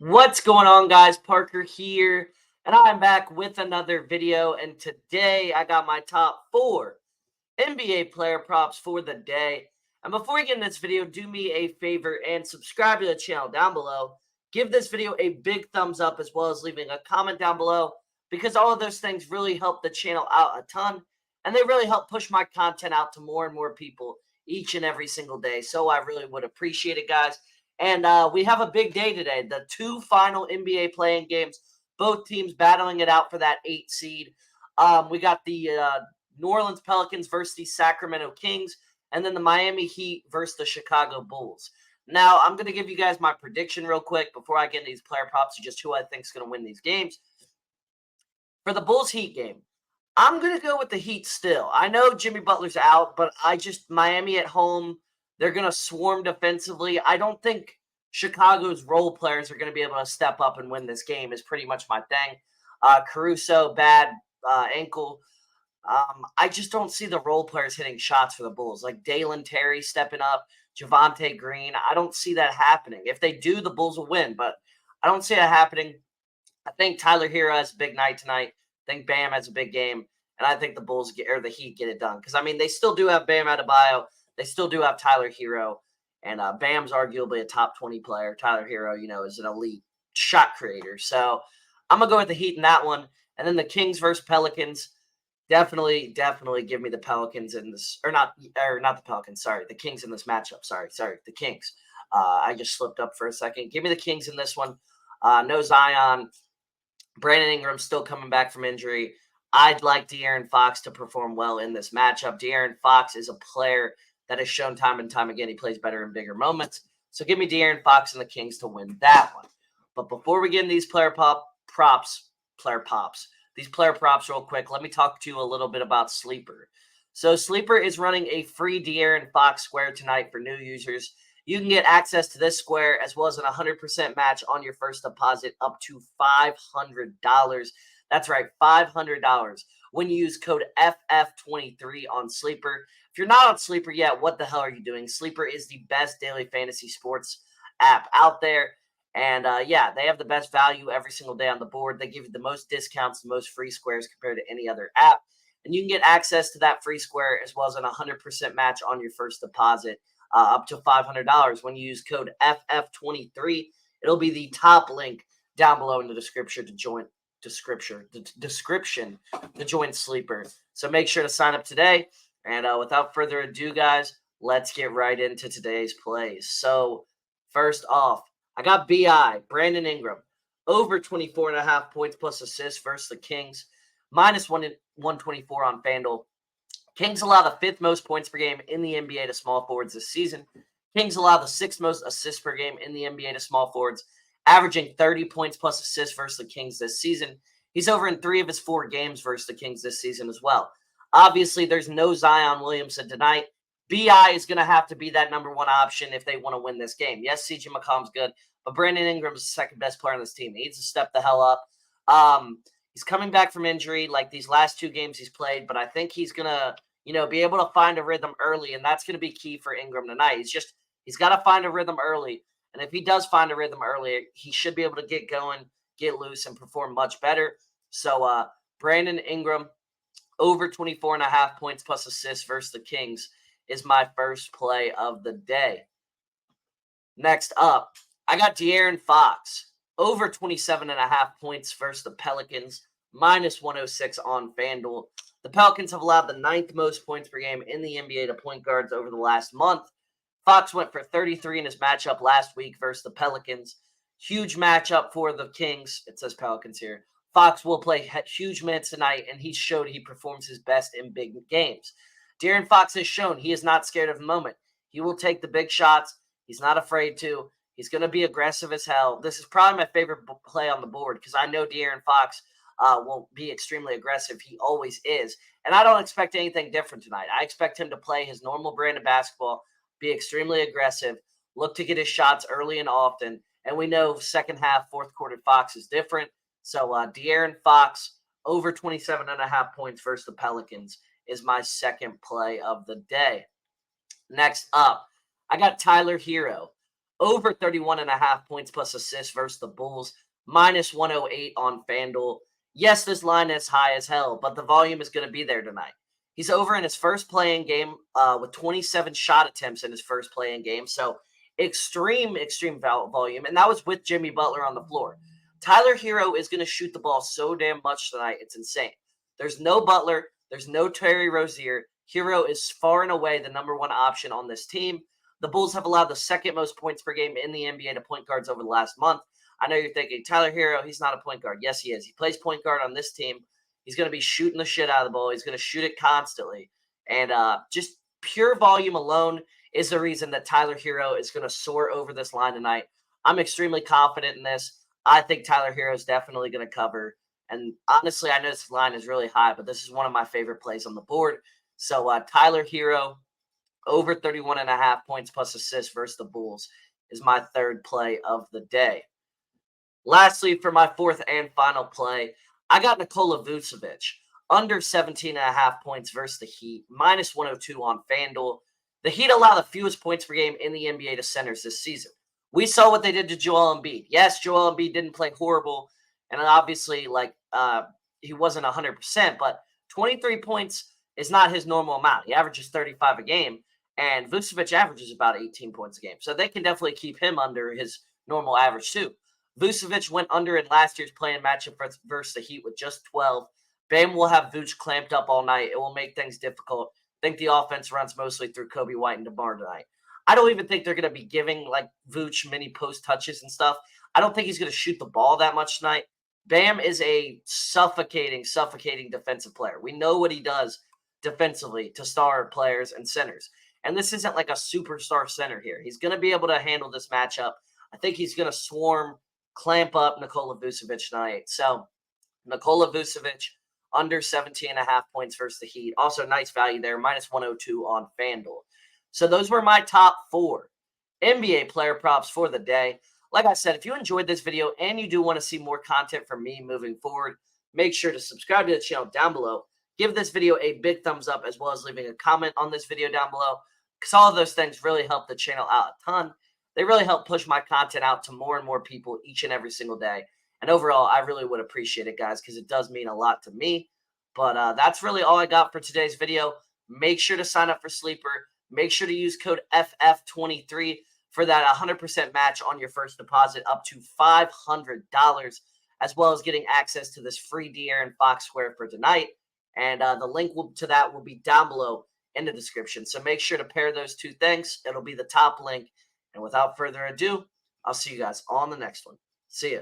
What's going on, guys? Parker here, and I'm back with another video. And today I got my top 4 NBA player props for the day. And before we get in this video, do me a favor and subscribe to the channel down below. Give this video a big thumbs up as well as leaving a comment down below because all of those things really help the channel out a ton. And they really help push my content out to more and more people each and every single day. So I really would appreciate it, guys. And we have a big day today. The 2 final NBA playing games, both teams battling it out for that 8 seed. We got the New Orleans Pelicans versus the Sacramento Kings, and then the Miami Heat versus the Chicago Bulls. Now, I'm going to give you guys my prediction real quick before I get into these player props of just who I think is going to win these games. For the Bulls-Heat game, I'm going to go with the Heat still. I know Jimmy Butler's out, but Miami at home, they're going to swarm defensively. I don't think Chicago's role players are going to be able to step up and win this game is pretty much my thing. Caruso, bad ankle. I just don't see the role players hitting shots for the Bulls. Like Dalen Terry stepping up, Javonte Green. I don't see that happening. If they do, the Bulls will win, but I don't see that happening. I think Tyler Herro has a big night tonight. I think Bam has a big game, and I think the Heat get it done. Because I mean, they still do have Bam Adebayo, they still do have Tyler Herro, and Bam's arguably a top 20 player. Tyler Herro, is an elite shot creator. So I'm gonna go with the Heat in that one, and then the Kings versus Pelicans. Definitely give me the Pelicans in this, or not the Pelicans. Sorry, the Kings in this matchup. Sorry, the Kings. I just slipped up for a second. Give me the Kings in this one. No Zion. Brandon Ingram still coming back from injury. I'd like DeAaron Fox to perform well in this matchup. DeAaron Fox is a player that has shown time and time again he plays better in bigger moments. So give me DeAaron Fox and the Kings to win that one. But before we get into these player props real quick, let me talk to you a little bit about Sleeper. So Sleeper is running a free De'Aaron Fox square tonight for new users. You can get access to this square as well as an 100% match on your first deposit up to $500. That's right, $500 when you use code FF23 on Sleeper. If you're not on Sleeper yet, what the hell are you doing? Sleeper is the best daily fantasy sports app out there. And yeah, they have the best value every single day on the board. They give you the most discounts, the most free squares compared to any other app. And you can get access to that free square as well as an 100% match on your first deposit up to $500 when you use code FF23. It'll be the top link down below in the description to join Sleeper. So make sure to sign up today. And without further ado, guys, let's get right into today's plays. So first off, I got Brandon Ingram, over 24.5 points plus assists versus the Kings, minus 124 on Fanduel. Kings allow the 5th most points per game in the NBA to small forwards this season. Kings allow the 6th most assists per game in the NBA to small forwards, averaging 30 points plus assists versus the Kings this season. He's over in 3 of his 4 games versus the Kings this season as well. Obviously, there's no Zion Williamson tonight. BI is going to have to be that number 1 option if they want to win this game. Yes, CJ McCollum's good, but Brandon Ingram's the second best player on this team. He needs to step the hell up. He's coming back from injury like these last 2 games he's played, but I think he's going to, be able to find a rhythm early, and that's going to be key for Ingram tonight. He's got to find a rhythm early, and if he does find a rhythm early, he should be able to get going, get loose, and perform much better. So Brandon Ingram, over 24.5 points plus assists versus the Kings is my first play of the day. Next up, I got De'Aaron Fox, over 27.5 points versus the Pelicans, minus 106 on FanDuel. The Pelicans have allowed the 9th most points per game in the NBA to point guards over the last month. Fox went for 33 in his matchup last week versus the Pelicans. Huge matchup for the Kings. It says Pelicans here. Fox will play huge minutes tonight, and he showed he performs his best in big games. De'Aaron Fox has shown he is not scared of the moment. He will take the big shots. He's not afraid to. He's going to be aggressive as hell. This is probably my favorite play on the board because I know De'Aaron Fox will be extremely aggressive. He always is. And I don't expect anything different tonight. I expect him to play his normal brand of basketball, be extremely aggressive, look to get his shots early and often. And we know second half, fourth quarter Fox is different. So De'Aaron Fox, over 27.5 points versus the Pelicans is my second play of the day. Next up, I got Tyler Herro, over 31.5 points plus assists versus the Bulls, minus 108 on Fanduel. Yes, this line is high as hell, but the volume is going to be there tonight. He's over in his first playing game with 27 shot attempts in his first playing game. So extreme volume. And that was with Jimmy Butler on the floor. Tyler Herro is going to shoot the ball so damn much tonight. It's insane. There's no Butler. There's no Terry Rozier. Herro is far and away the number one option on this team. The Bulls have allowed the second most points per game in the NBA to point guards over the last month. I know you're thinking, Tyler Herro, he's not a point guard. Yes, he is. He plays point guard on this team. He's going to be shooting the shit out of the ball. He's going to shoot it constantly. And just pure volume alone is the reason that Tyler Herro is going to soar over this line tonight. I'm extremely confident in this. I think Tyler Herro is definitely going to cover. And honestly, I know this line is really high, but this is one of my favorite plays on the board. So Tyler Herro, over 31.5 points plus assists versus the Bulls is my third play of the day. Lastly, for my fourth and final play, I got Nikola Vucevic, under 17.5 points versus the Heat, minus 102 on FanDuel. The Heat allow the fewest points per game in the NBA to centers this season. We saw what they did to Joel Embiid. Yes, Joel Embiid didn't play horrible, and obviously, he wasn't 100%, but 23 points is not his normal amount. He averages 35 a game, and Vucevic averages about 18 points a game. So they can definitely keep him under his normal average too. Vucevic went under in last year's play-in matchup versus the Heat with just 12. Bam will have Vooch clamped up all night. It will make things difficult. I think the offense runs mostly through Kobe White and DeMar tonight. I don't even think they're going to be giving Vooch mini post touches and stuff. I don't think he's going to shoot the ball that much tonight. Bam is a suffocating defensive player. We know what he does defensively to star players and centers. And this isn't like a superstar center here. He's going to be able to handle this matchup. I think he's going to clamp up Nikola Vucevic tonight. So Nikola Vucevic, under 17.5 points versus the Heat. Also, nice value there, minus 102 on FanDuel. So those were my top 4 NBA player props for the day. Like I said, if you enjoyed this video and you do want to see more content from me moving forward, make sure to subscribe to the channel down below. Give this video a big thumbs up as well as leaving a comment on this video down below, because all of those things really help the channel out a ton. They really help push my content out to more and more people each and every single day. And overall, I really would appreciate it, guys, because it does mean a lot to me. But that's really all I got for today's video. Make sure to sign up for Sleeper. Make sure to use code FF23 for that 100% match on your first deposit up to $500, as well as getting access to this free DeAaron Fox square for tonight. And the link to that will be down below in the description. So make sure to pair those two things. It'll be the top link. And without further ado, I'll see you guys on the next one. See ya.